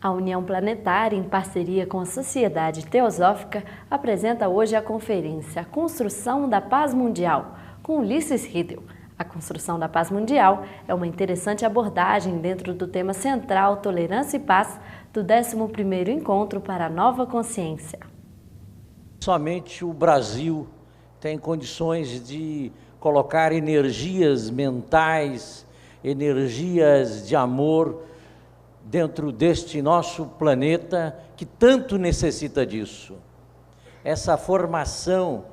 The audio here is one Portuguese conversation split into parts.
A União Planetária, em parceria com a Sociedade Teosófica, apresenta hoje a conferência Construção da Paz Mundial, com Ulisses Riedel. A construção da paz mundial é uma interessante abordagem dentro do tema central Tolerância e Paz do 11º Encontro para a Nova Consciência. Somente o Brasil tem condições de colocar energias mentais, energias de amor dentro deste nosso planeta que tanto necessita disso. Essa formação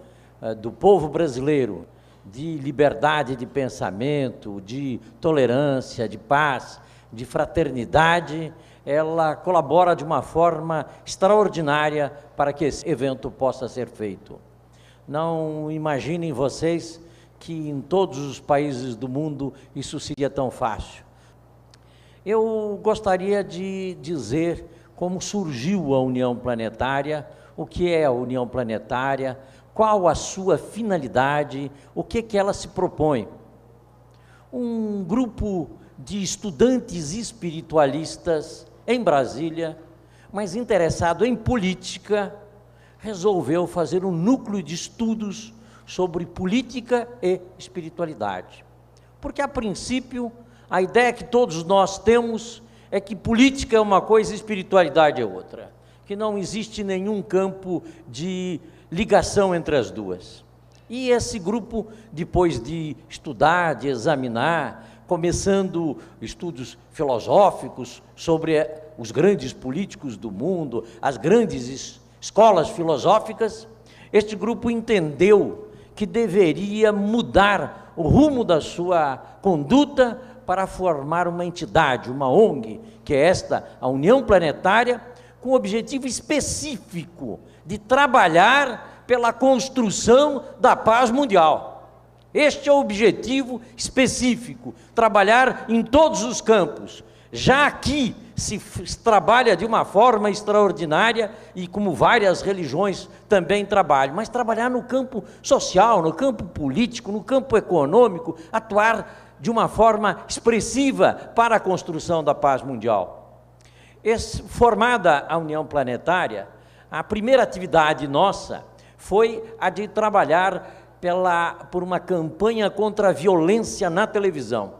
do povo brasileiro de liberdade de pensamento, de tolerância, de paz, de fraternidade, ela colabora de uma forma extraordinária para que esse evento possa ser feito. Não imaginem vocês que em todos os países do mundo isso seria tão fácil. Eu gostaria de dizer como surgiu a União Planetária, o que é a União Planetária, qual a sua finalidade, o que ela se propõe. Um grupo de estudantes espiritualistas em Brasília, mas interessado em política, resolveu fazer um núcleo de estudos sobre política e espiritualidade. Porque, a princípio, a ideia que todos nós temos é que política é uma coisa e espiritualidade é outra, que não existe nenhum campo de ligação entre as duas. E esse grupo, depois de estudar, de examinar, começando estudos filosóficos sobre os grandes políticos do mundo, as grandes escolas filosóficas, este grupo entendeu que deveria mudar o rumo da sua conduta para formar uma entidade, uma ONG, que é esta, a União Planetária, com o objetivo específico de trabalhar pela construção da paz mundial. Este é o objetivo específico, trabalhar em todos os campos. Já aqui se trabalha de uma forma extraordinária e como várias religiões também trabalham, mas trabalhar no campo social, no campo político, no campo econômico, atuar de uma forma expressiva para a construção da paz mundial. Formada a União Planetária, a primeira atividade nossa foi a de trabalhar por uma campanha contra a violência na televisão,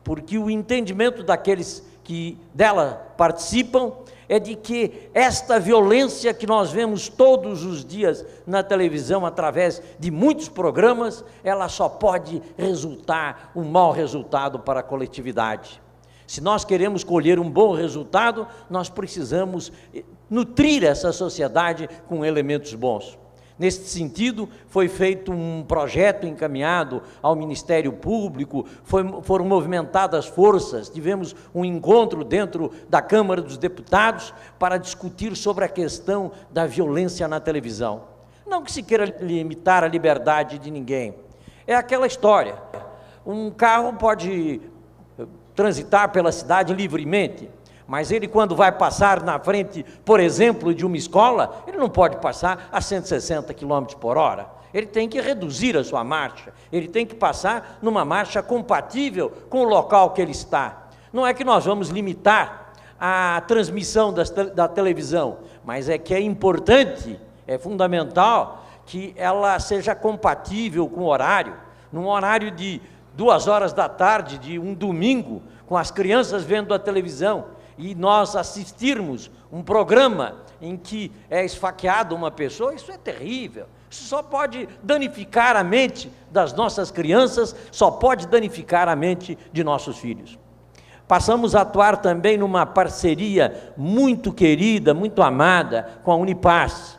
porque o entendimento daqueles que dela participam é de que esta violência que nós vemos todos os dias na televisão, através de muitos programas, ela só pode resultar um mau resultado para a coletividade. Se nós queremos colher um bom resultado, nós precisamos nutrir essa sociedade com elementos bons. Neste sentido, foi feito um projeto encaminhado ao Ministério Público, foram movimentadas forças, tivemos um encontro dentro da Câmara dos Deputados para discutir sobre a questão da violência na televisão. Não que se queira limitar a liberdade de ninguém, é aquela história, um carro pode transitar pela cidade livremente, mas ele, quando vai passar na frente, por exemplo, de uma escola, ele não pode passar a 160 km por hora. Ele tem que reduzir a sua marcha, ele tem que passar numa marcha compatível com o local que ele está. Não é que nós vamos limitar a transmissão da televisão, mas é que é importante, é fundamental que ela seja compatível com o horário, num horário de 2 horas da tarde, de um domingo, com as crianças vendo a televisão, e nós assistirmos um programa em que é esfaqueada uma pessoa, isso é terrível, isso só pode danificar a mente das nossas crianças, só pode danificar a mente de nossos filhos. Passamos a atuar também numa parceria muito querida, muito amada com a Unipaz.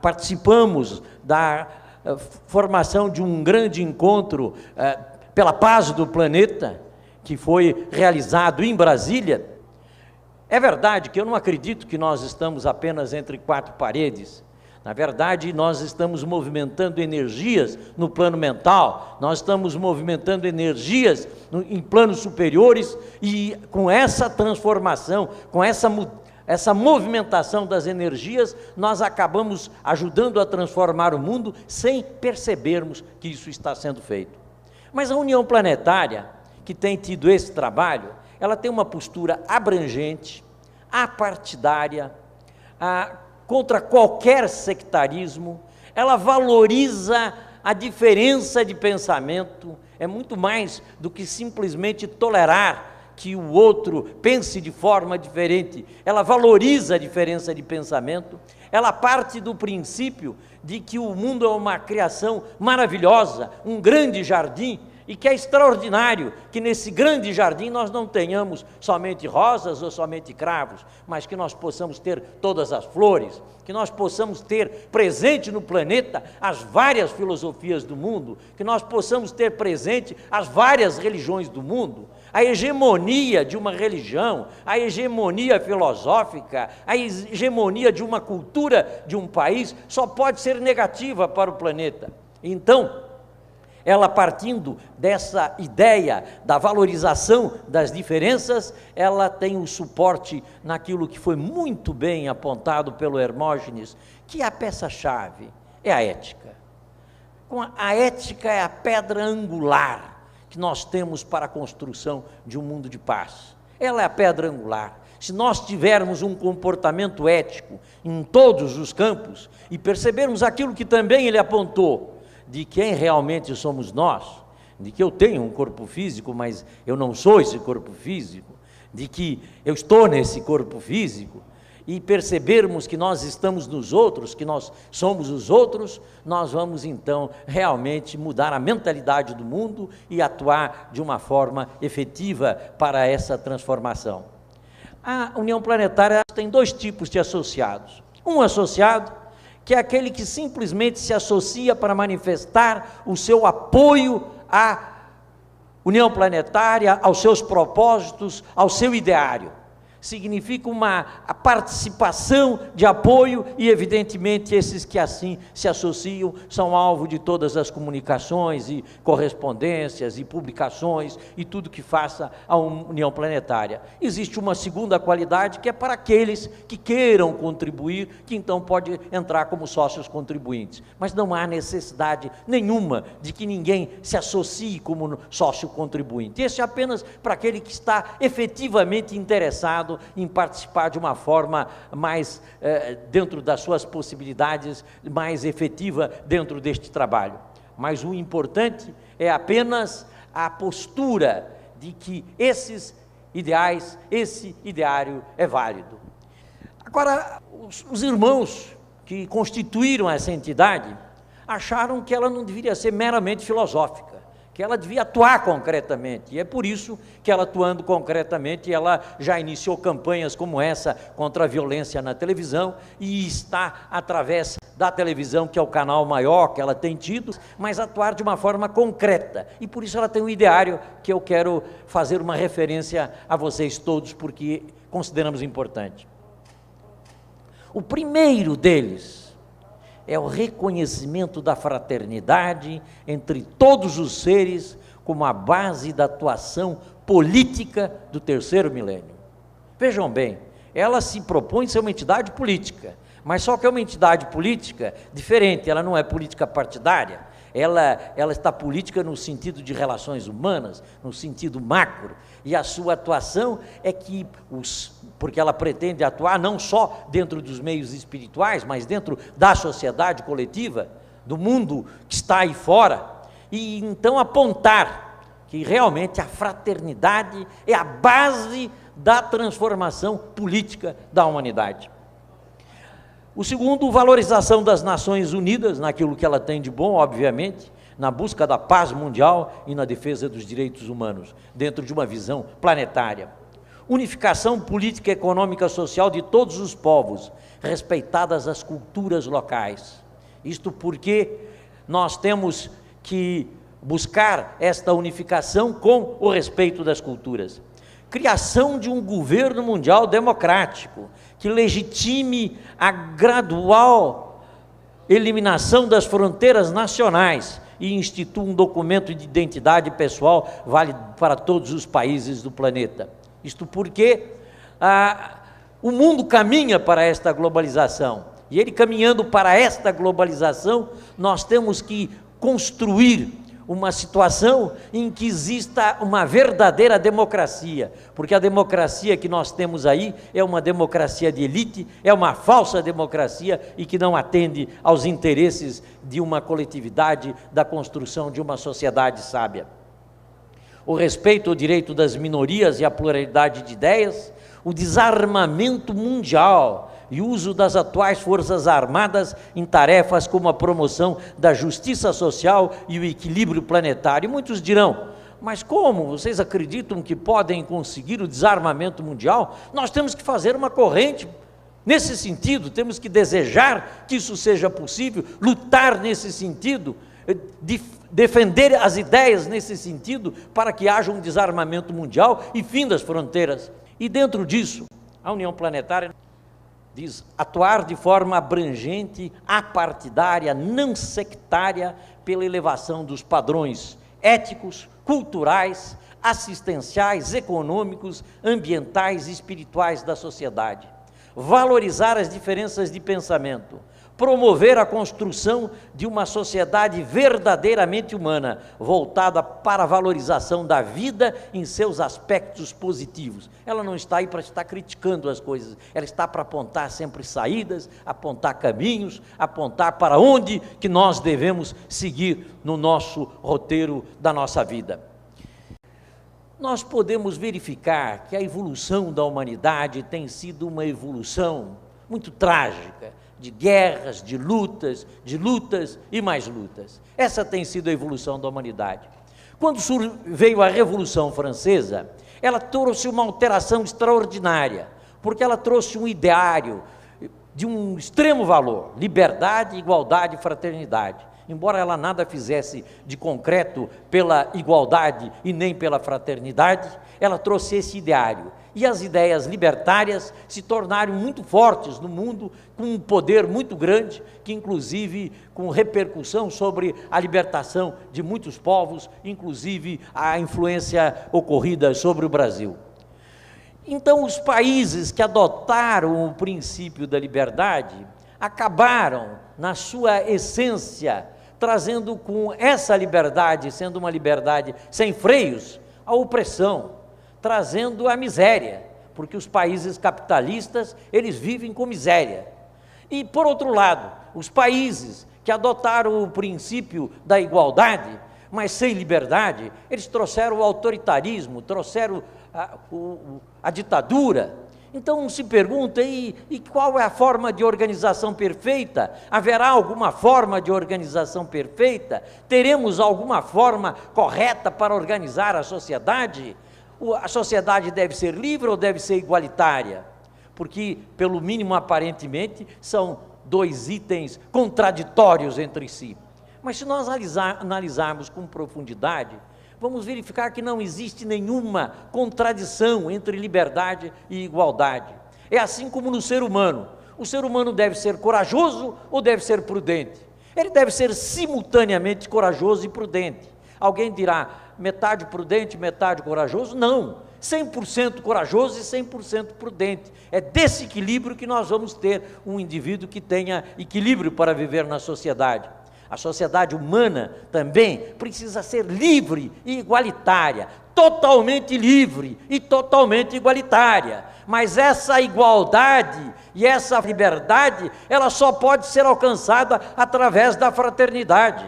Participamos da formação de um grande encontro pela paz do planeta, que foi realizado em Brasília. É verdade que eu não acredito que nós estamos apenas entre 4 paredes. Na verdade, nós estamos movimentando energias no plano mental, nós estamos movimentando energias em planos superiores, e com essa transformação, com essa movimentação das energias, nós acabamos ajudando a transformar o mundo sem percebermos que isso está sendo feito. Mas a União Planetária, que tem tido esse trabalho, ela tem uma postura abrangente, apartidária, contra qualquer sectarismo. Ela valoriza a diferença de pensamento, é muito mais do que simplesmente tolerar que o outro pense de forma diferente. Ela valoriza a diferença de pensamento, ela parte do princípio de que o mundo é uma criação maravilhosa, um grande jardim, e que é extraordinário que nesse grande jardim nós não tenhamos somente rosas ou somente cravos, mas que nós possamos ter todas as flores, que nós possamos ter presente no planeta as várias filosofias do mundo, que nós possamos ter presente as várias religiões do mundo. A hegemonia de uma religião, a hegemonia filosófica, a hegemonia de uma cultura de um país só pode ser negativa para o planeta. Então, ela partindo dessa ideia da valorização das diferenças, ela tem o suporte naquilo que foi muito bem apontado pelo Hermógenes, que a peça-chave é a ética. A ética é a pedra angular que nós temos para a construção de um mundo de paz. Ela é a pedra angular. Se nós tivermos um comportamento ético em todos os campos e percebermos aquilo que também ele apontou, de quem realmente somos nós, de que eu tenho um corpo físico, mas eu não sou esse corpo físico, de que eu estou nesse corpo físico, e percebermos que nós estamos nos outros, que nós somos os outros, nós vamos então realmente mudar a mentalidade do mundo e atuar de uma forma efetiva para essa transformação. A União Planetária tem dois tipos de associados. Um associado, que é aquele que simplesmente se associa para manifestar o seu apoio à União Planetária, aos seus propósitos, ao seu ideário. Significa a participação de apoio e, evidentemente, esses que assim se associam são alvo de todas as comunicações e correspondências e publicações e tudo que faça a União Planetária. Existe uma segunda qualidade que é para aqueles que queiram contribuir, que então pode entrar como sócios contribuintes, mas não há necessidade nenhuma de que ninguém se associe como sócio contribuinte. Esse é apenas para aquele que está efetivamente interessado em participar de uma forma mais, dentro das suas possibilidades, mais efetiva dentro deste trabalho. Mas o importante é apenas a postura de que esses ideais, esse ideário é válido. Agora, os irmãos que constituíram essa entidade acharam que ela não deveria ser meramente filosófica, que ela devia atuar concretamente, e é por isso que ela, atuando concretamente, ela já iniciou campanhas como essa contra a violência na televisão, e está através da televisão, que é o canal maior que ela tem tido, mas atuar de uma forma concreta, e por isso ela tem um ideário que eu quero fazer uma referência a vocês todos, porque consideramos importante. O primeiro deles é o reconhecimento da fraternidade entre todos os seres como a base da atuação política do terceiro milênio. Vejam bem, ela se propõe ser uma entidade política, mas só que é uma entidade política diferente, ela não é política partidária, ela está política no sentido de relações humanas, no sentido macro, e a sua atuação é que, porque ela pretende atuar não só dentro dos meios espirituais, mas dentro da sociedade coletiva, do mundo que está aí fora, e então apontar que realmente a fraternidade é a base da transformação política da humanidade. O segundo, valorização das Nações Unidas, naquilo que ela tem de bom, obviamente, na busca da paz mundial e na defesa dos direitos humanos, dentro de uma visão planetária. Unificação política, econômica, social de todos os povos, respeitadas as culturas locais. Isto porque nós temos que buscar esta unificação com o respeito das culturas. Criação de um governo mundial democrático, que legitime a gradual eliminação das fronteiras nacionais e institua um documento de identidade pessoal válido para todos os países do planeta. Isto porque o mundo caminha para esta globalização, e ele caminhando para esta globalização, nós temos que construir uma situação em que exista uma verdadeira democracia, porque a democracia que nós temos aí é uma democracia de elite, é uma falsa democracia e que não atende aos interesses de uma coletividade, da construção de uma sociedade sábia. O respeito ao direito das minorias e à pluralidade de ideias, o desarmamento mundial e o uso das atuais forças armadas em tarefas como a promoção da justiça social e o equilíbrio planetário. E muitos dirão, mas como vocês acreditam que podem conseguir o desarmamento mundial? Nós temos que fazer uma corrente nesse sentido, temos que desejar que isso seja possível, lutar nesse sentido, defender as ideias nesse sentido, para que haja um desarmamento mundial e fim das fronteiras. E dentro disso, a União Planetária diz atuar de forma abrangente, apartidária, não sectária, pela elevação dos padrões éticos, culturais, assistenciais, econômicos, ambientais e espirituais da sociedade. Valorizar as diferenças de pensamento, promover a construção de uma sociedade verdadeiramente humana, voltada para a valorização da vida em seus aspectos positivos. Ela não está aí para estar criticando as coisas, ela está para apontar sempre saídas, apontar caminhos, apontar para onde que nós devemos seguir no nosso roteiro da nossa vida. Nós podemos verificar que a evolução da humanidade tem sido uma evolução muito trágica, de guerras, de lutas e mais lutas. Essa tem sido a evolução da humanidade. Quando veio a Revolução Francesa, ela trouxe uma alteração extraordinária, porque ela trouxe um ideário de um extremo valor, liberdade, igualdade e fraternidade. Embora ela nada fizesse de concreto pela igualdade e nem pela fraternidade, ela trouxe esse ideário. E as ideias libertárias se tornaram muito fortes no mundo, com um poder muito grande, que inclusive com repercussão sobre a libertação de muitos povos, inclusive a influência ocorrida sobre o Brasil. Então, os países que adotaram o princípio da liberdade acabaram, na sua essência, trazendo com essa liberdade, sendo uma liberdade sem freios, a opressão, trazendo a miséria, porque os países capitalistas, eles vivem com miséria. E, por outro lado, os países que adotaram o princípio da igualdade, mas sem liberdade, eles trouxeram o autoritarismo, trouxeram a ditadura. Então se pergunta, e qual é a forma de organização perfeita? Haverá alguma forma de organização perfeita? Teremos alguma forma correta para organizar a sociedade? A sociedade deve ser livre ou deve ser igualitária? Porque, pelo mínimo aparentemente, são dois itens contraditórios entre si. Mas se nós analisarmos com profundidade, vamos verificar que não existe nenhuma contradição entre liberdade e igualdade. É assim como no ser humano. O ser humano deve ser corajoso ou deve ser prudente? Ele deve ser simultaneamente corajoso e prudente. Alguém dirá, metade prudente, metade corajoso? Não, 100% corajoso e 100% prudente. É desse equilíbrio que nós vamos ter um indivíduo que tenha equilíbrio para viver na sociedade. A sociedade humana também precisa ser livre e igualitária, totalmente livre e totalmente igualitária. Mas essa igualdade e essa liberdade, ela só pode ser alcançada através da fraternidade.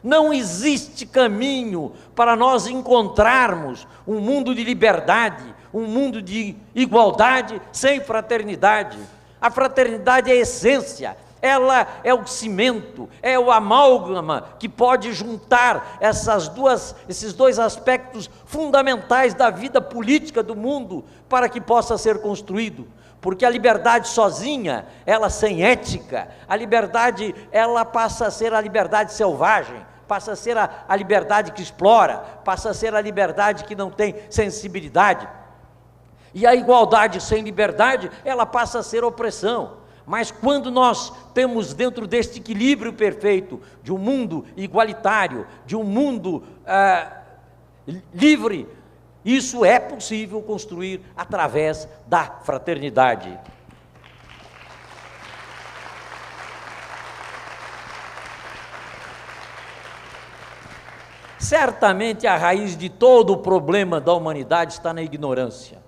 Não existe caminho para nós encontrarmos um mundo de liberdade, um mundo de igualdade sem fraternidade. A fraternidade é a essência, ela é o cimento, é o amálgama que pode juntar esses dois aspectos fundamentais da vida política do mundo para que possa ser construído. Porque a liberdade sozinha, ela sem ética, a liberdade, ela passa a ser a liberdade selvagem, passa a ser a liberdade que explora, passa a ser a liberdade que não tem sensibilidade. E a igualdade sem liberdade, ela passa a ser opressão. Mas quando nós temos dentro deste equilíbrio perfeito, de um mundo igualitário, de um mundo livre, isso é possível construir através da fraternidade. Certamente a raiz de todo o problema da humanidade está na ignorância.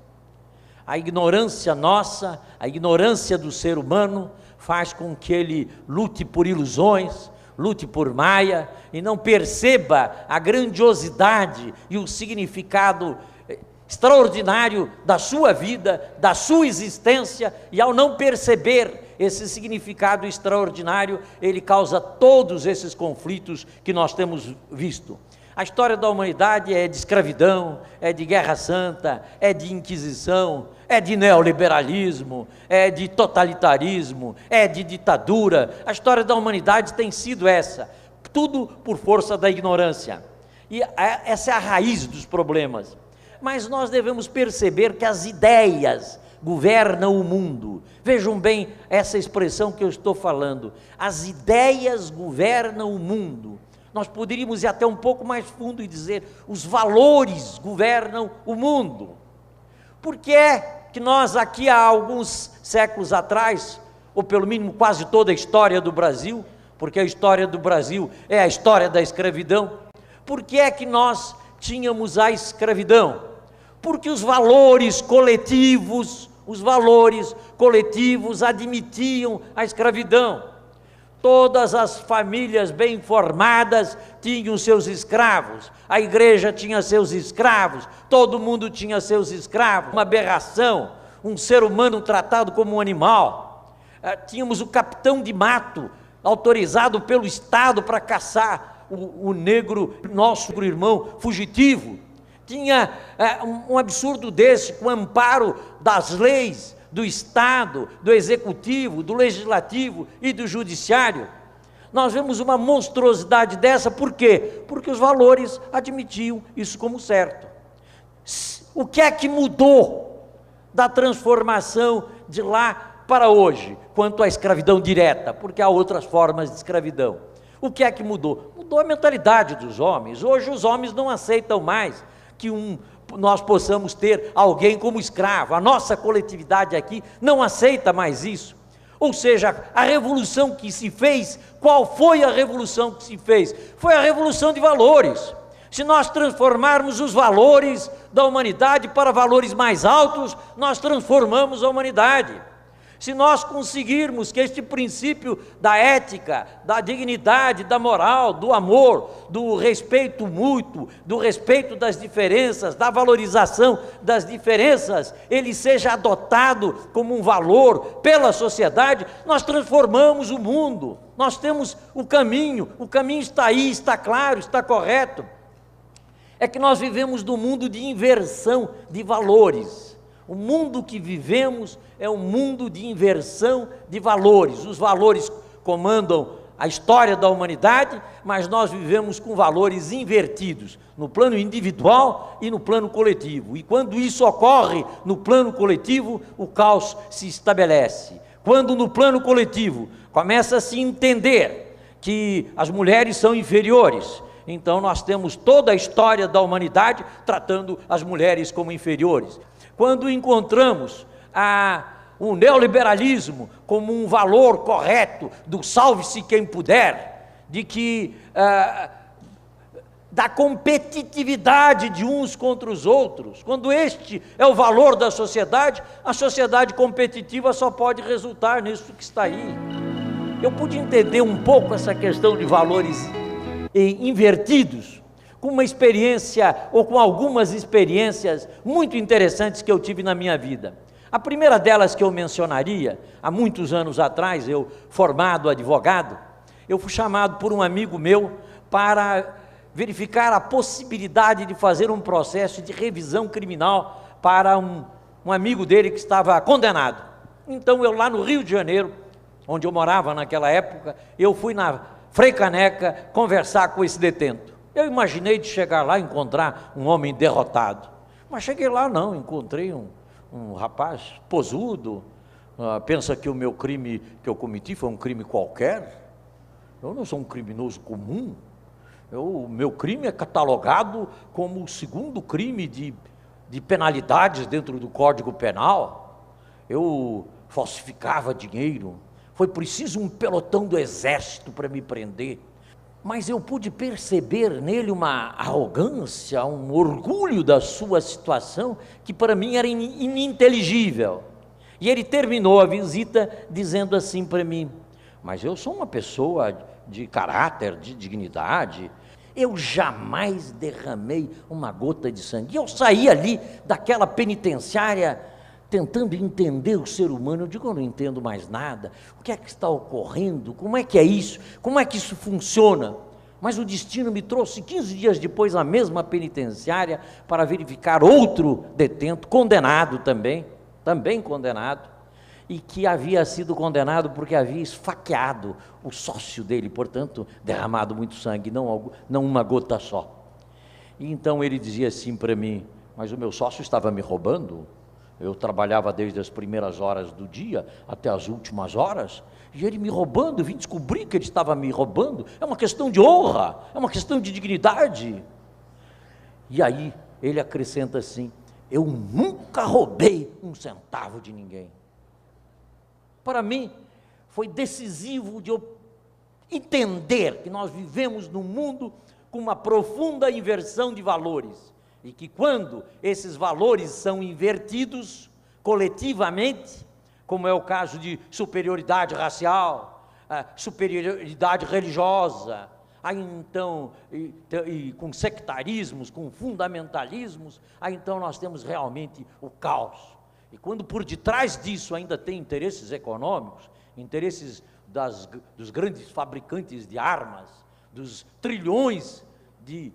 A ignorância nossa, a ignorância do ser humano, faz com que ele lute por ilusões, lute por maia, e não perceba a grandiosidade e o significado extraordinário da sua vida, da sua existência, e ao não perceber esse significado extraordinário, ele causa todos esses conflitos que nós temos visto. A história da humanidade é de escravidão, é de guerra santa, é de inquisição, é de neoliberalismo, é de totalitarismo, é de ditadura. A história da humanidade tem sido essa, tudo por força da ignorância. E essa é a raiz dos problemas. Mas nós devemos perceber que as ideias governam o mundo. Vejam bem essa expressão que eu estou falando. As ideias governam o mundo. Nós poderíamos ir até um pouco mais fundo e dizer, os valores governam o mundo. Por que é que nós aqui há alguns séculos atrás, ou pelo mínimo quase toda a história do Brasil, porque a história do Brasil é a história da escravidão, por que é que nós tínhamos a escravidão? Porque os valores coletivos admitiam a escravidão. Todas as famílias bem formadas tinham seus escravos, a igreja tinha seus escravos, todo mundo tinha seus escravos, uma aberração, um ser humano tratado como um animal. Tínhamos o capitão de mato, autorizado pelo Estado para caçar o negro, nosso irmão fugitivo. Tinha um absurdo desse, com amparo das leis, do Estado, do Executivo, do Legislativo e do Judiciário. Nós vemos uma monstruosidade dessa, por quê? Porque os valores admitiam isso como certo. O que é que mudou da transformação de lá para hoje, quanto à escravidão direta? Porque há outras formas de escravidão. O que é que mudou? Mudou a mentalidade dos homens. Hoje os homens não aceitam mais que nós possamos ter alguém como escravo. A nossa coletividade aqui não aceita mais isso. Ou seja, a revolução que se fez, qual foi a revolução que se fez? Foi a revolução de valores. Se nós transformarmos os valores da humanidade para valores mais altos, nós transformamos a humanidade. Se nós conseguirmos que este princípio da ética, da dignidade, da moral, do amor, do respeito mútuo, do respeito das diferenças, da valorização das diferenças, ele seja adotado como um valor pela sociedade, nós transformamos o mundo. Nós temos o caminho está aí, está claro, está correto. É que nós vivemos num mundo de inversão de valores. O mundo que vivemos é um mundo de inversão de valores. Os valores comandam a história da humanidade, mas nós vivemos com valores invertidos, no plano individual e no plano coletivo. E quando isso ocorre no plano coletivo, o caos se estabelece. Quando no plano coletivo começa a se entender que as mulheres são inferiores, então nós temos toda a história da humanidade tratando as mulheres como inferiores. Quando encontramos o neoliberalismo como um valor correto do salve-se quem puder, de que da competitividade de uns contra os outros, quando este é o valor da sociedade, a sociedade competitiva só pode resultar nisso que está aí. Eu pude entender um pouco essa questão de valores invertidos, com uma experiência, ou com algumas experiências muito interessantes que eu tive na minha vida. A primeira delas que eu mencionaria, há muitos anos atrás, eu formado advogado, eu fui chamado por um amigo meu para verificar a possibilidade de fazer um processo de revisão criminal para um amigo dele que estava condenado. Então eu lá no Rio de Janeiro, onde eu morava naquela época, eu fui na Frei Caneca conversar com esse detento. Eu imaginei de chegar lá e encontrar um homem derrotado, mas cheguei lá não, encontrei um rapaz posudo, pensa que o meu crime que eu cometi foi um crime qualquer. Eu não sou um criminoso comum, o meu crime é catalogado como o segundo crime de penalidades dentro do Código Penal. Eu falsificava dinheiro, foi preciso um pelotão do exército para me prender. mas eu pude perceber nele uma arrogância, um orgulho da sua situação, que para mim era ininteligível. E ele terminou a visita dizendo assim para mim: mas eu sou uma pessoa de caráter, de dignidade, eu jamais derramei uma gota de sangue. E eu saí ali daquela penitenciária tentando entender o ser humano. Eu digo, eu não entendo mais nada, o que é que está ocorrendo, como é que é isso, como é que isso funciona? Mas o destino me trouxe 15 dias depois à mesma penitenciária para verificar outro detento, condenado também condenado, e que havia sido condenado porque havia esfaqueado o sócio dele, portanto, derramado muito sangue, não uma gota só. E então ele dizia assim para mim: mas o meu sócio estava me roubando, eu trabalhava desde as primeiras horas do dia até as últimas horas, e ele me roubando, eu vim descobrir que ele estava me roubando, é uma questão de honra, é uma questão de dignidade. E aí ele acrescenta assim: eu nunca roubei um centavo de ninguém. Para mim, foi decisivo de eu entender que nós vivemos num mundo com uma profunda inversão de valores, e que quando esses valores são invertidos coletivamente, como é o caso de superioridade racial, superioridade religiosa, aí então, e com sectarismos, com fundamentalismos, aí então nós temos realmente o caos. E quando por detrás disso ainda tem interesses econômicos, interesses dos grandes fabricantes de armas, dos trilhões de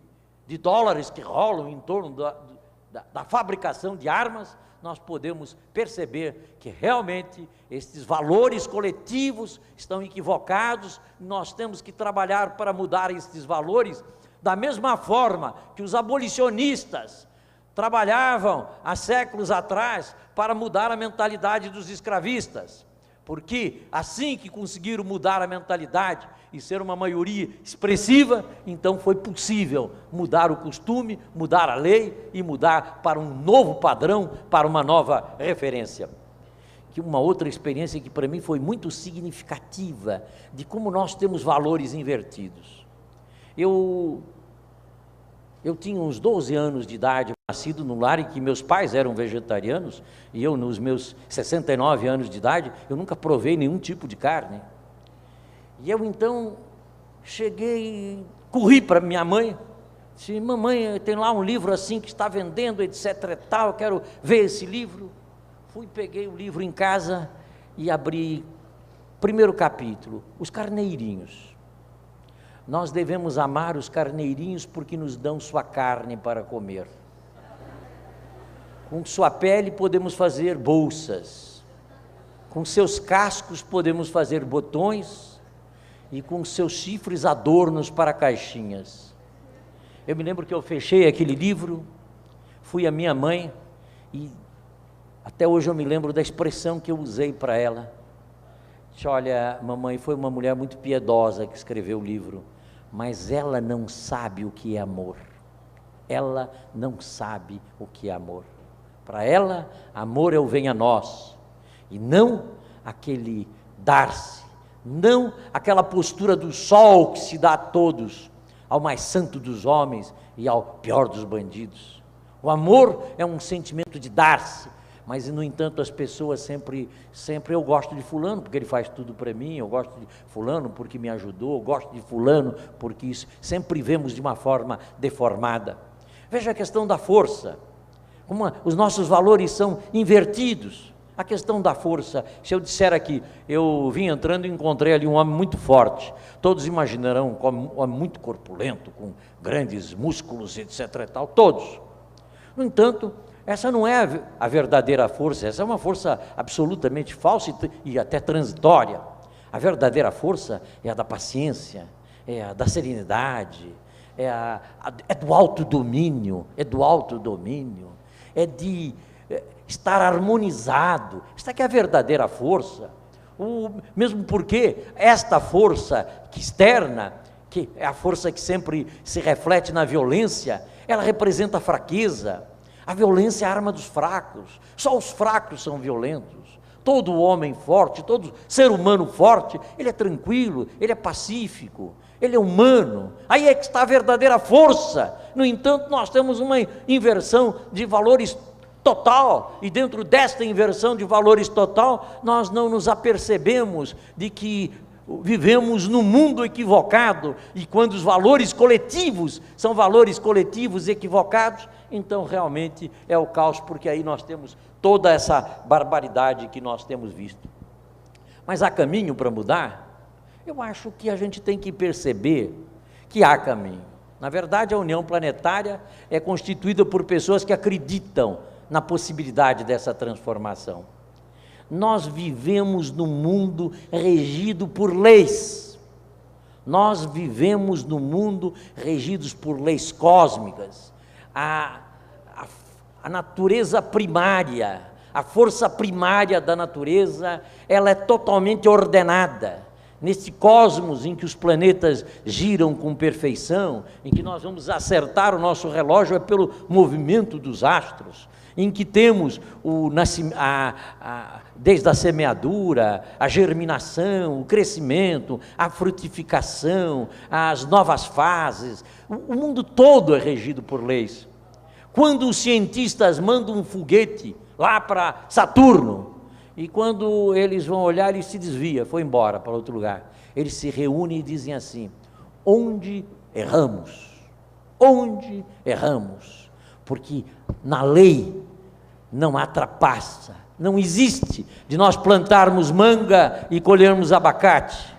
dólares que rolam em torno da fabricação de armas, nós podemos perceber que realmente estes valores coletivos estão equivocados. Nós temos que trabalhar para mudar estes valores, da mesma forma que os abolicionistas trabalhavam há séculos atrás para mudar a mentalidade dos escravistas, porque assim que conseguiram mudar a mentalidade e ser uma maioria expressiva, então foi possível mudar o costume, mudar a lei e mudar para um novo padrão, para uma nova referência. Que uma outra experiência que para mim foi muito significativa de como nós temos valores invertidos. Eu tinha uns 12 anos de idade, nascido num lar em que meus pais eram vegetarianos, e eu, nos meus 69 anos de idade, eu nunca provei nenhum tipo de carne. E eu então cheguei, corri para minha mãe, disse: mamãe, tem lá um livro assim que está vendendo, etc e tal, eu quero ver esse livro. Fui, peguei o livro em casa e abri, primeiro capítulo, os carneirinhos. Nós devemos amar os carneirinhos porque nos dão sua carne para comer. Com sua pele podemos fazer bolsas, com seus cascos podemos fazer botões, e com seus chifres adornos para caixinhas. Eu me lembro que eu fechei aquele livro, fui à minha mãe, e até hoje eu me lembro da expressão que eu usei para ela. Disse: olha, mamãe, foi uma mulher muito piedosa que escreveu o livro, mas ela não sabe o que é amor. Ela não sabe o que é amor. Para ela, amor é o venha a nós, e não aquele dar-se, não aquela postura do sol que se dá a todos, ao mais santo dos homens e ao pior dos bandidos. O amor é um sentimento de dar-se, mas no entanto as pessoas sempre eu gosto de fulano porque ele faz tudo para mim, eu gosto de fulano porque me ajudou, eu gosto de fulano porque isso, sempre vemos de uma forma deformada. Veja a questão da força, como os nossos valores são invertidos. A questão da força, se eu disser aqui, eu vim entrando e encontrei ali um homem muito forte, todos imaginarão como um homem muito corpulento, com grandes músculos, etc e tal, todos. No entanto, essa não é a verdadeira força, essa é uma força absolutamente falsa e até transitória. A verdadeira força é a da paciência, é a da serenidade, é do autodomínio, é de estar harmonizado. Esta que é a verdadeira força, mesmo porque esta força externa, que é a força que sempre se reflete na violência, ela representa a fraqueza. A violência é a arma dos fracos, só os fracos são violentos. Todo homem forte, todo ser humano forte, ele é tranquilo, ele é pacífico, ele é humano, aí é que está a verdadeira força. No entanto, nós temos uma inversão de valores total, e dentro desta inversão de valores total, nós não nos apercebemos de que vivemos num mundo equivocado, e quando os valores coletivos são valores coletivos equivocados, então realmente é o caos, porque aí nós temos toda essa barbaridade que nós temos visto. Mas há caminho para mudar? Eu acho que a gente tem que perceber que há caminho. Na verdade, a União Planetária é constituída por pessoas que acreditam na possibilidade dessa transformação. Nós vivemos num mundo regido por leis. Nós vivemos num mundo regidos por leis cósmicas. A natureza primária, a força primária da natureza, ela é totalmente ordenada. Nesse cosmos em que os planetas giram com perfeição, em que nós vamos acertar o nosso relógio é pelo movimento dos astros, em que temos desde a semeadura, a germinação, o crescimento, a frutificação, as novas fases, o mundo todo é regido por leis. Quando os cientistas mandam um foguete lá para Saturno, e quando eles vão olhar, ele se desvia, foi embora para outro lugar. Eles se reúnem e dizem assim: onde erramos? Onde erramos? Porque na lei não há trapaça, não existe de nós plantarmos manga e colhermos abacate,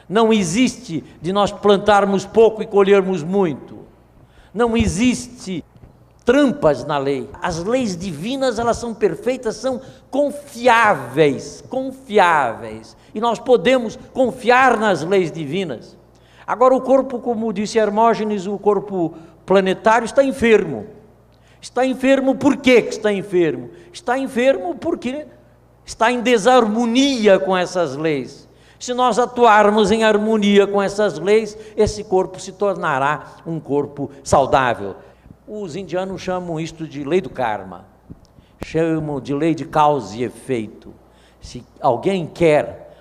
não existe de nós plantarmos pouco e colhermos muito, não existe trampas na lei. As leis divinas, elas são perfeitas, são confiáveis, e nós podemos confiar nas leis divinas. Agora o corpo, como disse Hermógenes, o corpo planetário está enfermo. Está enfermo por quê que está enfermo? Está enfermo porque está em desarmonia com essas leis. Se nós atuarmos em harmonia com essas leis, esse corpo se tornará um corpo saudável. Os indianos chamam isto de lei do karma, chamam de lei de causa e efeito. Se alguém quer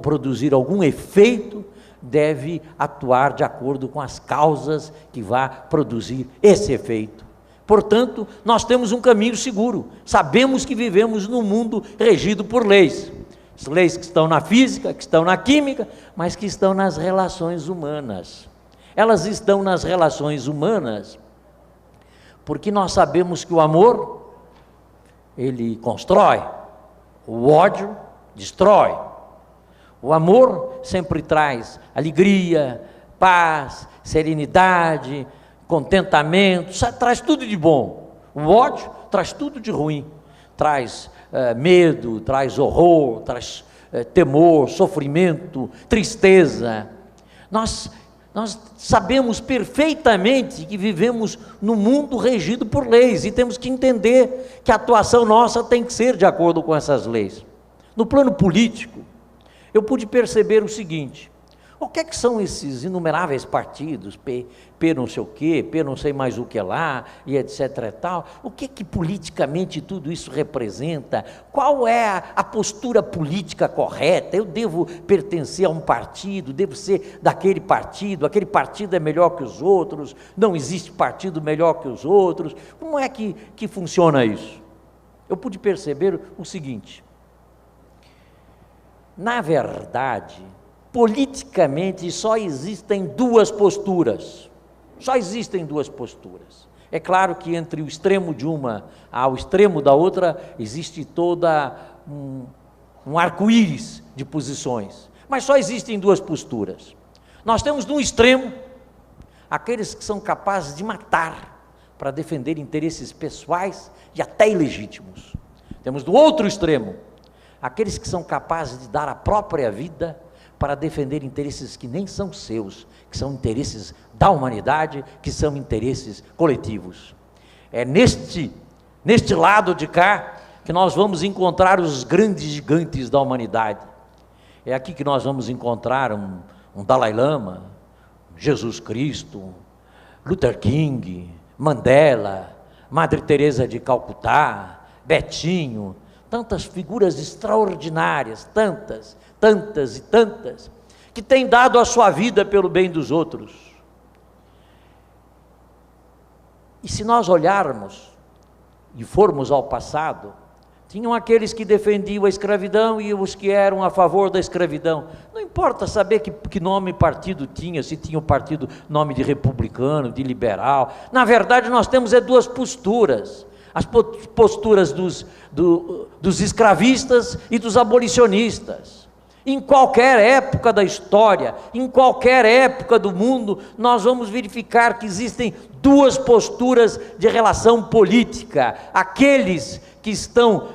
produzir algum efeito, deve atuar de acordo com as causas que vá produzir esse efeito. Portanto, nós temos um caminho seguro, sabemos que vivemos num mundo regido por leis. As leis que estão na física, que estão na química, mas que estão nas relações humanas. Elas estão nas relações humanas porque nós sabemos que o amor, ele constrói, o ódio destrói. O amor sempre traz alegria, paz, serenidade, contentamento, traz tudo de bom. O ódio traz tudo de ruim, traz medo, traz horror, traz temor, sofrimento, tristeza. Nós sabemos perfeitamente que vivemos num mundo regido por leis, e temos que entender que a atuação nossa tem que ser de acordo com essas leis. No plano político, eu pude perceber o seguinte: o que é que são esses inumeráveis partidos, P não sei o quê, P não sei mais o que lá, e etc e tal, o que é que politicamente tudo isso representa? Qual é a postura política correta? Eu devo pertencer a um partido, devo ser daquele partido, aquele partido é melhor que os outros, não existe partido melhor que os outros, como é que funciona isso? Eu pude perceber o seguinte: na verdade, politicamente só existem duas posturas, É claro que entre o extremo de uma ao extremo da outra existe toda um arco-íris de posições, mas só existem duas posturas. Nós temos no extremo aqueles que são capazes de matar para defender interesses pessoais e até ilegítimos. Temos no outro extremo aqueles que são capazes de dar a própria vida para defender interesses que nem são seus, que são interesses da humanidade, que são interesses coletivos. É neste lado de cá que nós vamos encontrar os grandes gigantes da humanidade. É aqui que nós vamos encontrar um Dalai Lama, Jesus Cristo, Luther King, Mandela, Madre Teresa de Calcutá, Betinho, tantas figuras extraordinárias, tantas e tantas, que tem dado a sua vida pelo bem dos outros. E se nós olharmos e formos ao passado, tinham aqueles que defendiam a escravidão e os que eram a favor da escravidão. Não importa saber que nome partido tinha, se tinha o partido nome de republicano, de liberal. Na verdade, nós temos duas posturas. As posturas dos escravistas e dos abolicionistas. Em qualquer época da história, em qualquer época do mundo, nós vamos verificar que existem duas posturas de relação política. Aqueles que estão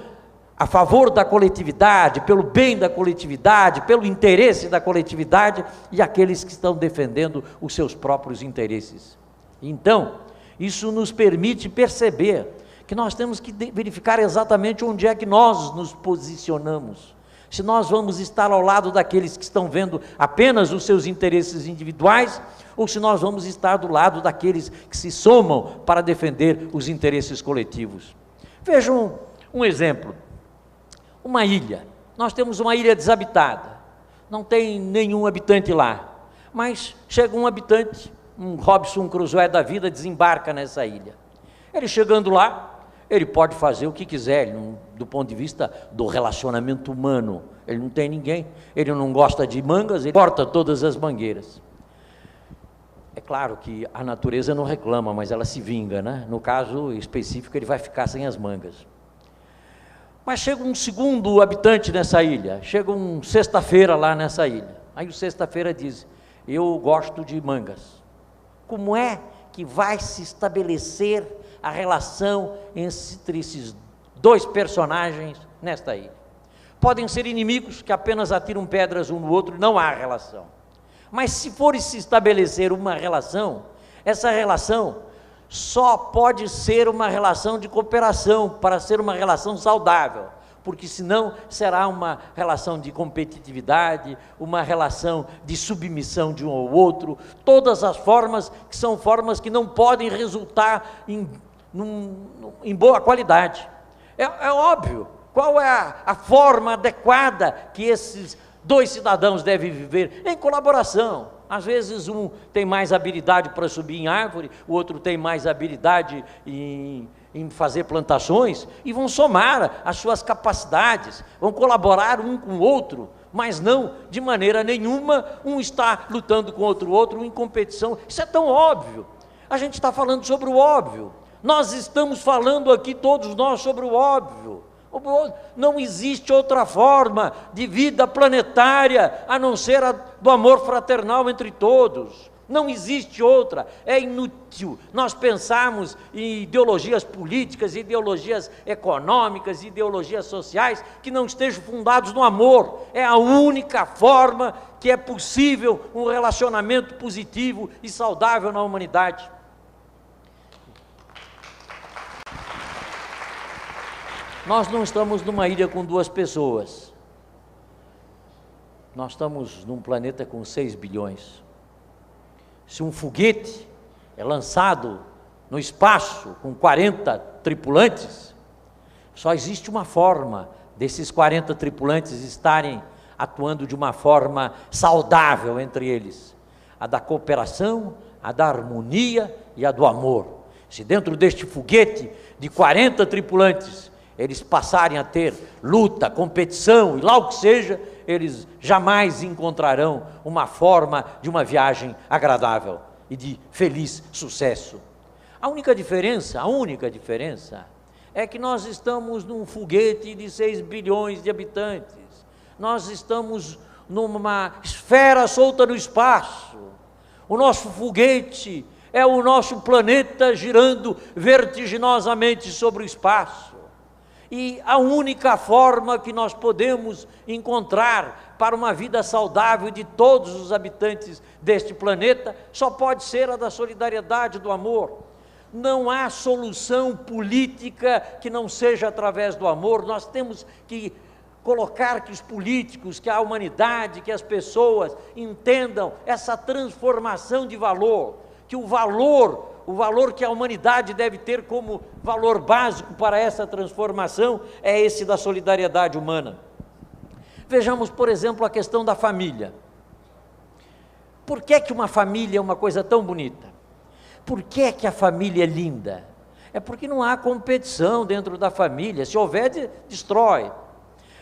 a favor da coletividade, pelo bem da coletividade, pelo interesse da coletividade, e aqueles que estão defendendo os seus próprios interesses. Então, isso nos permite perceber que nós temos que verificar exatamente onde é que nós nos posicionamos. Se nós vamos estar ao lado daqueles que estão vendo apenas os seus interesses individuais, ou se nós vamos estar do lado daqueles que se somam para defender os interesses coletivos. Vejam um exemplo. Uma ilha. Nós temos uma ilha desabitada. Não tem nenhum habitante lá. Mas chega um habitante, um Robinson Crusoe da vida, desembarca nessa ilha. Ele chegando lá, ele pode fazer o que quiser, do ponto de vista do relacionamento humano. Ele não tem ninguém, ele não gosta de mangas, ele corta todas as mangueiras. É claro que a natureza não reclama, mas ela se vinga, né? No caso específico, ele vai ficar sem as mangas. Mas chega um segundo habitante nessa ilha, chega um sexta-feira lá nessa ilha. Aí o sexta-feira diz: eu gosto de mangas. Como é que vai se estabelecer a relação entre esses dois personagens nesta ilha? Podem ser inimigos que apenas atiram pedras um no outro, não há relação. Mas se for se estabelecer uma relação, essa relação só pode ser uma relação de cooperação, para ser uma relação saudável, porque senão será uma relação de competitividade, uma relação de submissão de um ao outro, todas as formas que são formas que não podem resultar em boa qualidade. É óbvio, qual é a forma adequada que esses dois cidadãos devem viver? Em colaboração. Às vezes um tem mais habilidade para subir em árvore, o outro tem mais habilidade em fazer plantações, e vão somar as suas capacidades, vão colaborar um com o outro, mas não de maneira nenhuma um está lutando com o outro em competição. Isso é tão óbvio. A gente está falando sobre o óbvio. Nós estamos falando aqui, todos nós, sobre o óbvio. Não existe outra forma de vida planetária a não ser a do amor fraternal entre todos. Não existe outra. É inútil nós pensarmos em ideologias políticas, ideologias econômicas, ideologias sociais que não estejam fundados no amor. É a única forma que é possível um relacionamento positivo e saudável na humanidade. Nós não estamos numa ilha com duas pessoas. Nós estamos num planeta com 6 bilhões. Se um foguete é lançado no espaço com 40 tripulantes, só existe uma forma desses 40 tripulantes estarem atuando de uma forma saudável entre eles: a da cooperação, a da harmonia e a do amor. Se dentro deste foguete de 40 tripulantes eles passarem a ter luta, competição e lá o que seja, eles jamais encontrarão uma forma de uma viagem agradável e de feliz sucesso. A única diferença é que nós estamos num foguete de 6 bilhões de habitantes. Nós estamos numa esfera solta no espaço. O nosso foguete é o nosso planeta girando vertiginosamente sobre o espaço. E a única forma que nós podemos encontrar para uma vida saudável de todos os habitantes deste planeta só pode ser a da solidariedade, do amor. Não há solução política que não seja através do amor. Nós temos que colocar que os políticos, que a humanidade, que as pessoas entendam essa transformação de valor, que o valor que a humanidade deve ter como valor básico para essa transformação é esse da solidariedade humana. Vejamos, por exemplo, a questão da família. Por que que uma família é uma coisa tão bonita? Por que que a família é linda? É porque não há competição dentro da família. Se houver, destrói.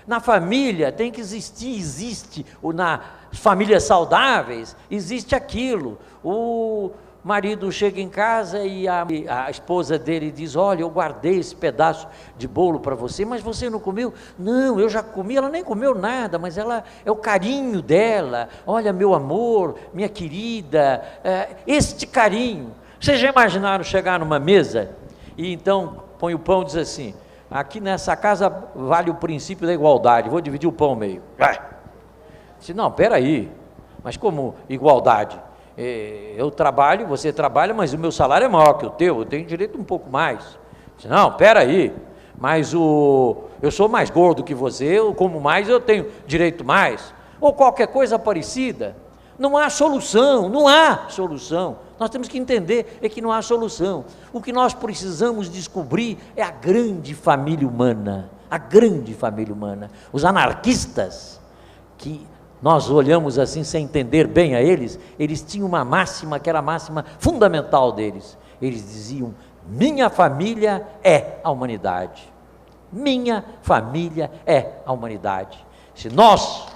Na família tem que existir, existe, nas famílias saudáveis, existe aquilo. O marido chega em casa e a esposa dele diz: olha, eu guardei esse pedaço de bolo para você, mas você não comeu? Não, eu já comi. Ela nem comeu nada, mas ela é o carinho dela. Olha, meu amor, minha querida, este carinho. Vocês já imaginaram chegar numa mesa e então põe o pão e diz assim: aqui nessa casa vale o princípio da igualdade, vou dividir o pão ao meio. Disse: não, peraí, mas como igualdade? Eu trabalho, você trabalha, mas o meu salário é maior que o teu, eu tenho direito a um pouco mais. Disse: não, peraí, mas eu sou mais gordo que você, eu como mais, eu tenho direito mais. Ou qualquer coisa parecida. Não há solução, não há solução. Nós temos que entender que não há solução. O que nós precisamos descobrir é a grande família humana, a grande família humana. Os anarquistas, que nós olhamos assim sem entender bem a eles tinham uma máxima que era a máxima fundamental deles. Eles diziam: minha família é a humanidade. Minha família é a humanidade. Se nós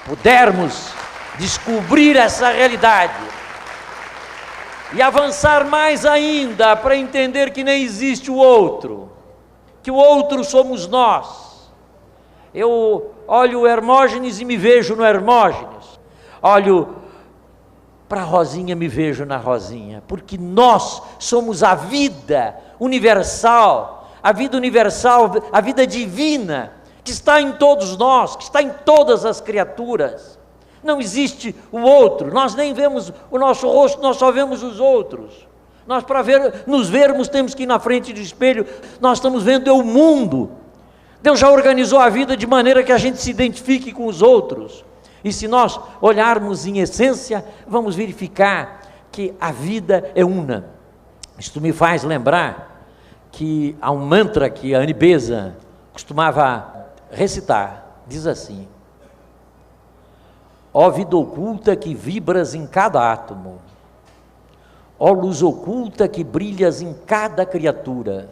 pudermos descobrir essa realidade e avançar mais ainda para entender que nem existe o outro, que o outro somos nós. Eu olho o Hermógenes e me vejo no Hermógenes, olho para a Rosinha, me vejo na Rosinha, porque nós somos a vida universal, a vida divina, que está em todos nós, que está em todas as criaturas. Não existe o outro, nós nem vemos o nosso rosto, nós só vemos os outros. Nós, para nos vermos, temos que ir na frente do espelho, nós estamos vendo o mundo. Deus já organizou a vida de maneira que a gente se identifique com os outros. E se nós olharmos em essência, vamos verificar que a vida é una. Isto me faz lembrar que há um mantra que a Annie Besant costumava recitar, diz assim: ó vida oculta que vibras em cada átomo, ó luz oculta que brilhas em cada criatura,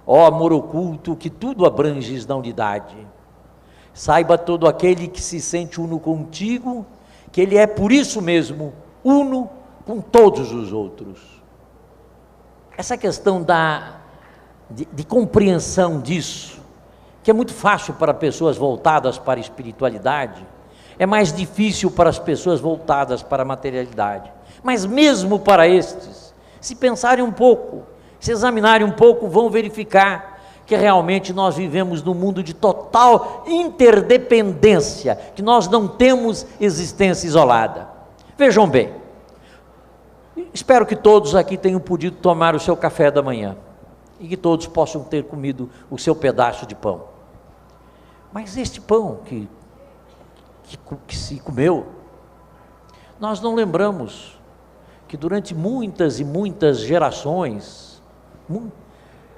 ó amor oculto que tudo abranges na unidade, saiba todo aquele que se sente uno contigo, que ele é por isso mesmo uno com todos os outros. Essa questão de compreensão disso, que é muito fácil para pessoas voltadas para a espiritualidade, é mais difícil para as pessoas voltadas para a materialidade. Mas mesmo para estes, se pensarem um pouco, se examinarem um pouco, vão verificar que realmente nós vivemos num mundo de total interdependência, que nós não temos existência isolada. Vejam bem, espero que todos aqui tenham podido tomar o seu café da manhã, e que todos possam ter comido o seu pedaço de pão. Mas este pão que se comeu, nós não lembramos que durante muitas e muitas gerações,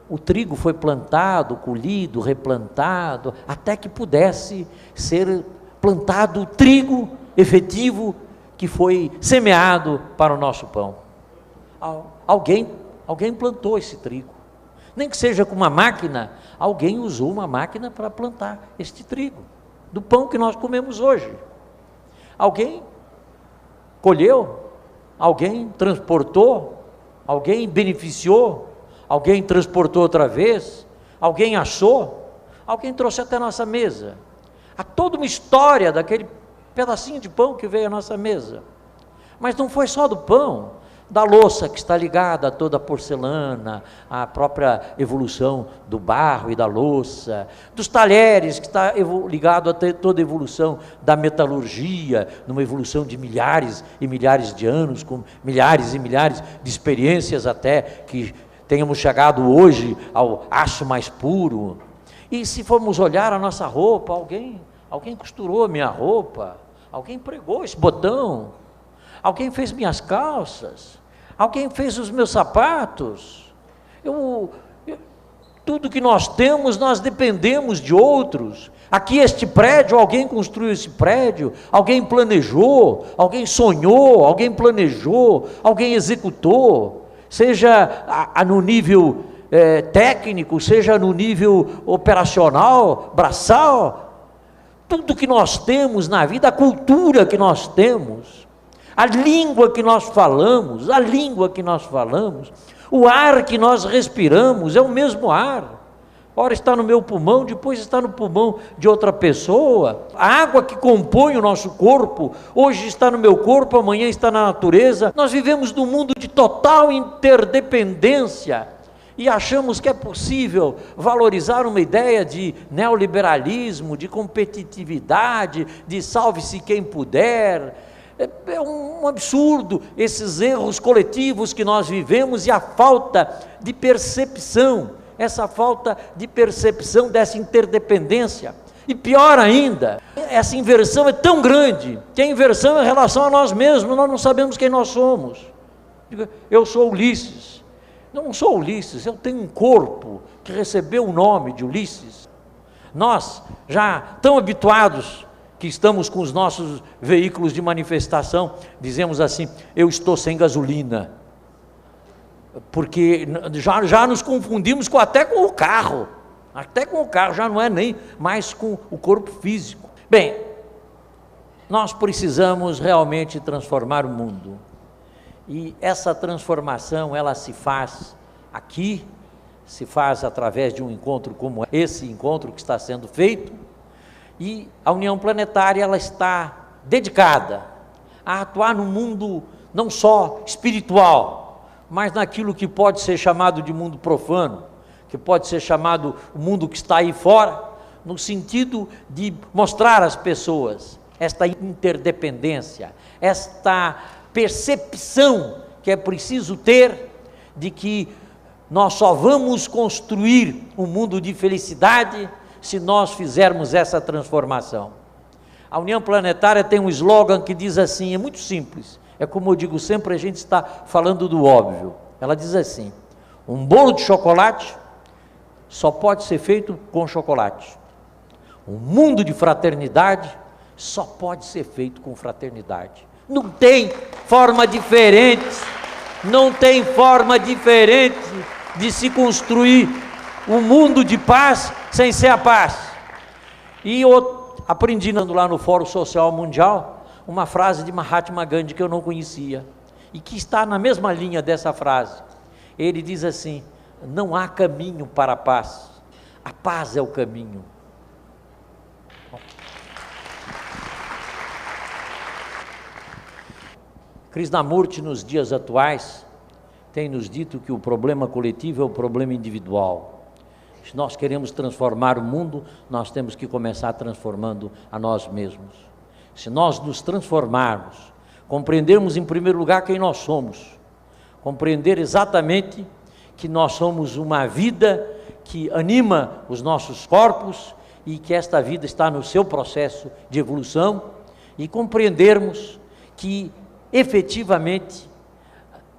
o trigo foi plantado, colhido, replantado, até que pudesse ser plantado o trigo efetivo que foi semeado para o nosso pão. Alguém plantou esse trigo, nem que seja com uma máquina, alguém usou uma máquina para plantar este trigo, do pão que nós comemos hoje. Alguém colheu, alguém transportou, alguém beneficiou, alguém transportou outra vez, alguém achou, alguém trouxe até a nossa mesa. Há toda uma história daquele pedacinho de pão que veio à nossa mesa. Mas não foi só do pão, da louça que está ligada a toda a porcelana, a própria evolução do barro e da louça, dos talheres que está ligado a toda a evolução da metalurgia, numa evolução de milhares e milhares de anos, com milhares e milhares de experiências até que tenhamos chegado hoje ao aço mais puro. E se formos olhar a nossa roupa, alguém costurou a minha roupa, alguém pregou esse botão, alguém fez minhas calças, alguém fez os meus sapatos. Tudo que nós temos, nós dependemos de outros. Aqui este prédio, alguém construiu esse prédio, alguém planejou, alguém sonhou, alguém planejou, alguém executou, seja no nível técnico, seja no nível operacional, braçal. Tudo que nós temos na vida, a cultura que nós temos, a língua que nós falamos, o ar que nós respiramos é o mesmo ar. Ora está no meu pulmão, depois está no pulmão de outra pessoa. A água que compõe o nosso corpo, hoje está no meu corpo, amanhã está na natureza. Nós vivemos num mundo de total interdependência e achamos que é possível valorizar uma ideia de neoliberalismo, de competitividade, de salve-se quem puder. É um absurdo esses erros coletivos que nós vivemos e a falta de percepção. Essa falta de percepção dessa interdependência. E pior ainda, essa inversão é tão grande, que a inversão é em relação a nós mesmos, nós não sabemos quem nós somos. Eu sou Ulisses. Não sou Ulisses, eu tenho um corpo que recebeu o nome de Ulisses. Nós, já tão habituados que estamos com os nossos veículos de manifestação, dizemos assim: eu estou sem gasolina. Porque já nos confundimos até com o carro, já não é nem mais com o corpo físico. Bem, nós precisamos realmente transformar o mundo, e essa transformação, ela se faz aqui, se faz através de um encontro como esse encontro que está sendo feito, e a União Planetária, ela está dedicada a atuar no mundo não só espiritual, mas naquilo que pode ser chamado de mundo profano, que pode ser chamado o mundo que está aí fora, no sentido de mostrar às pessoas esta interdependência, esta percepção que é preciso ter de que nós só vamos construir um mundo de felicidade se nós fizermos essa transformação. A União Planetária tem um slogan que diz assim, é muito simples, é como eu digo sempre, a gente está falando do óbvio. Ela diz assim: um bolo de chocolate só pode ser feito com chocolate. Um mundo de fraternidade só pode ser feito com fraternidade. Não tem forma diferente, de se construir um mundo de paz sem ser a paz. E eu aprendi lá no Fórum Social Mundial uma frase de Mahatma Gandhi que eu não conhecia, e que está na mesma linha dessa frase. Ele diz assim: não há caminho para a paz é o caminho. Krishnamurti, nos dias atuais, tem nos dito que o problema coletivo é o problema individual. Se nós queremos transformar o mundo, nós temos que começar transformando a nós mesmos. Se nós nos transformarmos, compreendermos em primeiro lugar quem nós somos, compreender exatamente que nós somos uma vida que anima os nossos corpos e que esta vida está no seu processo de evolução, e compreendermos que efetivamente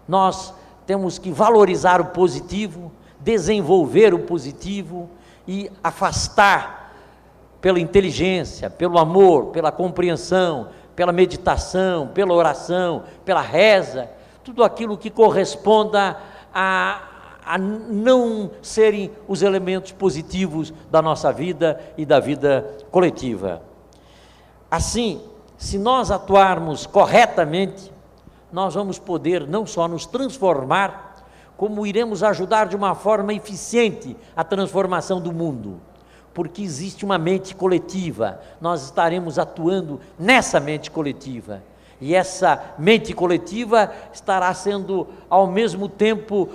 nós temos que valorizar o positivo, desenvolver o positivo e afastar pela inteligência, pelo amor, pela compreensão, pela meditação, pela oração, pela reza, tudo aquilo que corresponda a não serem os elementos positivos da nossa vida e da vida coletiva. Assim, se nós atuarmos corretamente, nós vamos poder não só nos transformar, como iremos ajudar de uma forma eficiente a transformação do mundo. Porque existe uma mente coletiva, nós estaremos atuando nessa mente coletiva, e essa mente coletiva estará sendo ao mesmo tempo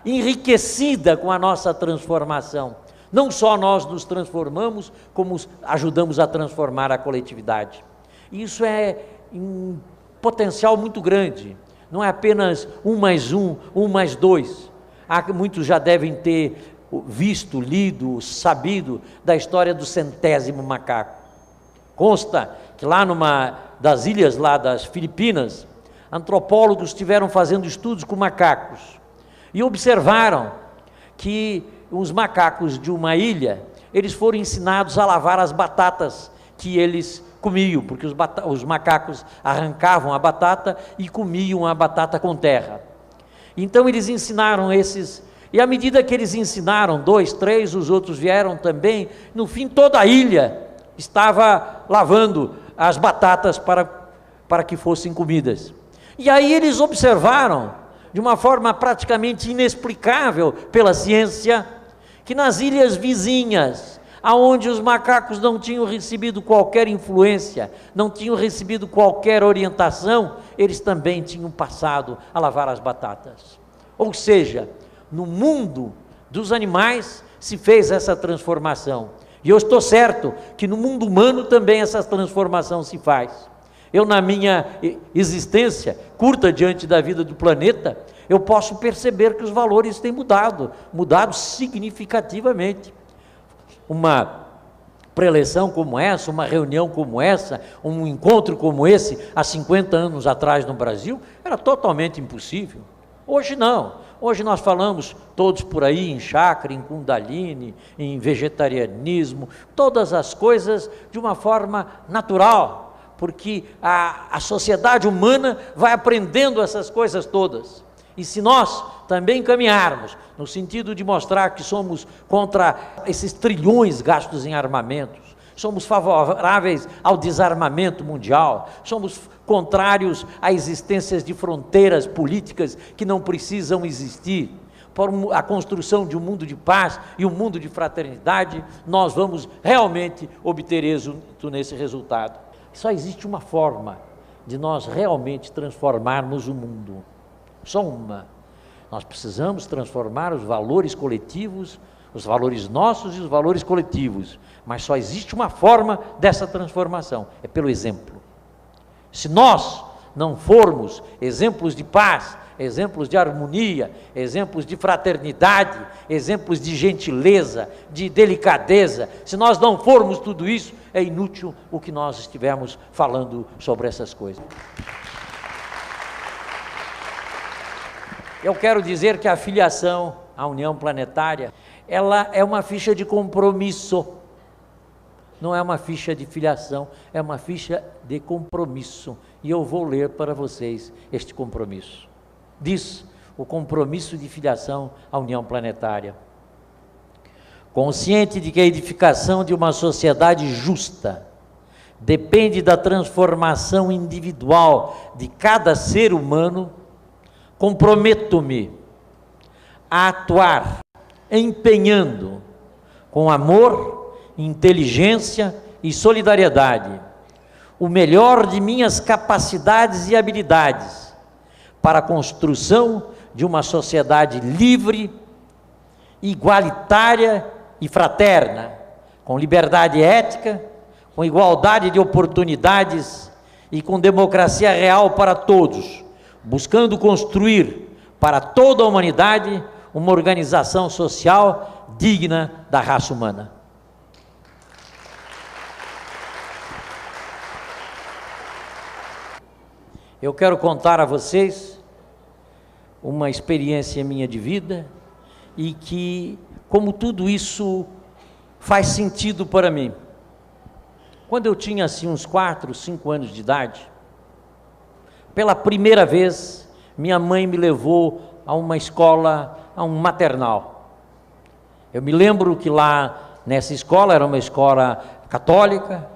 enriquecida com a nossa transformação. Não só nós nos transformamos, como ajudamos a transformar a coletividade. Isso é um potencial muito grande, não é apenas 1 mais 1, 1 mais 2. Muitos já devem ter visto, lido, sabido da história do 100º macaco. Consta que lá numa das ilhas lá das Filipinas, antropólogos estiveram fazendo estudos com macacos e observaram que os macacos de uma ilha eles foram ensinados a lavar as batatas que eles comiam, porque os macacos arrancavam a batata e comiam a batata com terra. Então eles ensinaram esses, e à medida que eles ensinaram, 2, 3, os outros vieram também, no fim toda a ilha estava lavando as batatas para que fossem comidas. E aí eles observaram, de uma forma praticamente inexplicável pela ciência, que nas ilhas vizinhas, aonde os macacos não tinham recebido qualquer influência, não tinham recebido qualquer orientação, eles também tinham passado a lavar as batatas. Ou seja, no mundo dos animais se fez essa transformação. E eu estou certo que no mundo humano também essa transformação se faz. Eu, na minha existência curta diante da vida do planeta, eu posso perceber que os valores têm mudado significativamente. Uma preleção como essa, uma reunião como essa, um encontro como esse, há 50 anos atrás no Brasil, era totalmente impossível. Hoje não. Hoje nós falamos todos por aí em chakra, em kundalini, em vegetarianismo, todas as coisas de uma forma natural, porque a sociedade humana vai aprendendo essas coisas todas. E se nós também caminharmos no sentido de mostrar que somos contra esses trilhões gastos em armamentos, somos favoráveis ao desarmamento mundial, somos contrários a existências de fronteiras políticas que não precisam existir, por a construção de um mundo de paz e um mundo de fraternidade, nós vamos realmente obter êxito nesse resultado. Só existe uma forma de nós realmente transformarmos o mundo, só uma. Nós precisamos transformar os valores coletivos, os valores nossos e os valores coletivos, mas só existe uma forma dessa transformação, é pelo exemplo. Se nós não formos exemplos de paz, exemplos de harmonia, exemplos de fraternidade, exemplos de gentileza, de delicadeza, se nós não formos tudo isso, é inútil o que nós estivermos falando sobre essas coisas. Eu quero dizer que a filiação à União Planetária, ela é uma ficha de compromisso, não é uma ficha de filiação, é uma ficha de compromisso, e eu vou ler para vocês este compromisso. Diz o compromisso de filiação à União Planetária: consciente de que a edificação de uma sociedade justa depende da transformação individual de cada ser humano, comprometo-me a atuar empenhando com amor, inteligência e solidariedade o melhor de minhas capacidades e habilidades para a construção de uma sociedade livre, igualitária e fraterna, com liberdade ética, com igualdade de oportunidades e com democracia real para todos, buscando construir para toda a humanidade uma organização social digna da raça humana. Eu quero contar a vocês uma experiência minha de vida e que, como tudo isso faz sentido para mim. Quando eu tinha assim uns 4, 5 anos de idade, pela primeira vez, minha mãe me levou a uma escola, a um maternal. Eu me lembro que lá nessa escola, era uma escola católica,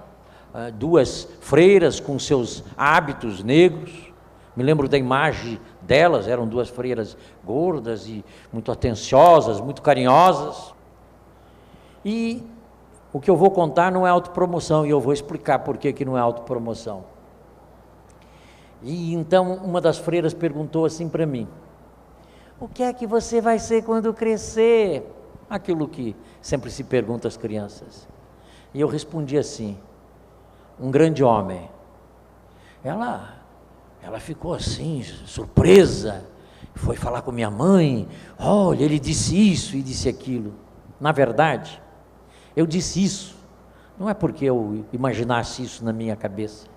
2 freiras com seus hábitos negros. Me lembro da imagem delas, eram 2 freiras gordas e muito atenciosas, muito carinhosas. E o que eu vou contar não é autopromoção, e eu vou explicar por que não é autopromoção. E então uma das freiras perguntou assim para mim: o que é que você vai ser quando crescer? Aquilo que sempre se pergunta às crianças. E eu respondi assim: um grande homem. Ela ficou assim, surpresa, foi falar com minha mãe: olha, ele disse isso e disse aquilo. Na verdade, eu disse isso, não é porque eu imaginasse isso na minha cabeça,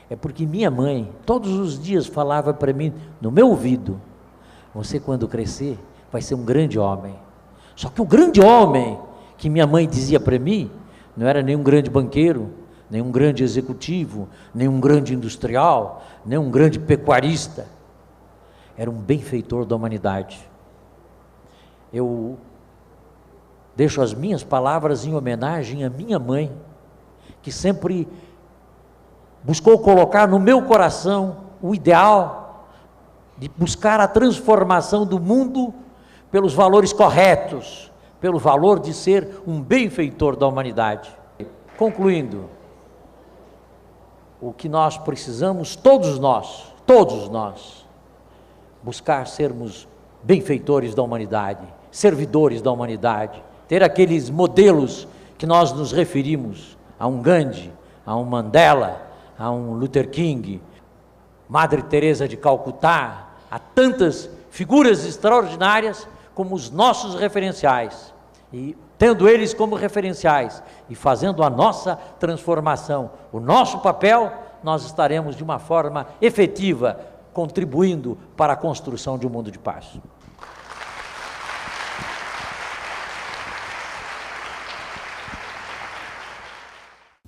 é porque minha mãe, todos os dias, falava para mim, no meu ouvido: você quando crescer, vai ser um grande homem. Só que o grande homem que minha mãe dizia para mim, não era nenhum grande banqueiro, nenhum grande executivo, nenhum grande industrial, nenhum grande pecuarista. Era um benfeitor da humanidade. Eu deixo as minhas palavras em homenagem à minha mãe, que sempre buscou colocar no meu coração o ideal de buscar a transformação do mundo pelos valores corretos, pelo valor de ser um benfeitor da humanidade. Concluindo, o que nós precisamos, todos nós, buscar sermos benfeitores da humanidade, servidores da humanidade, ter aqueles modelos que nós nos referimos, a um Gandhi, a um Mandela, a um Luther King, Madre Teresa de Calcutá, a tantas figuras extraordinárias como os nossos referenciais. E tendo eles como referenciais e fazendo a nossa transformação, o nosso papel, nós estaremos de uma forma efetiva contribuindo para a construção de um mundo de paz.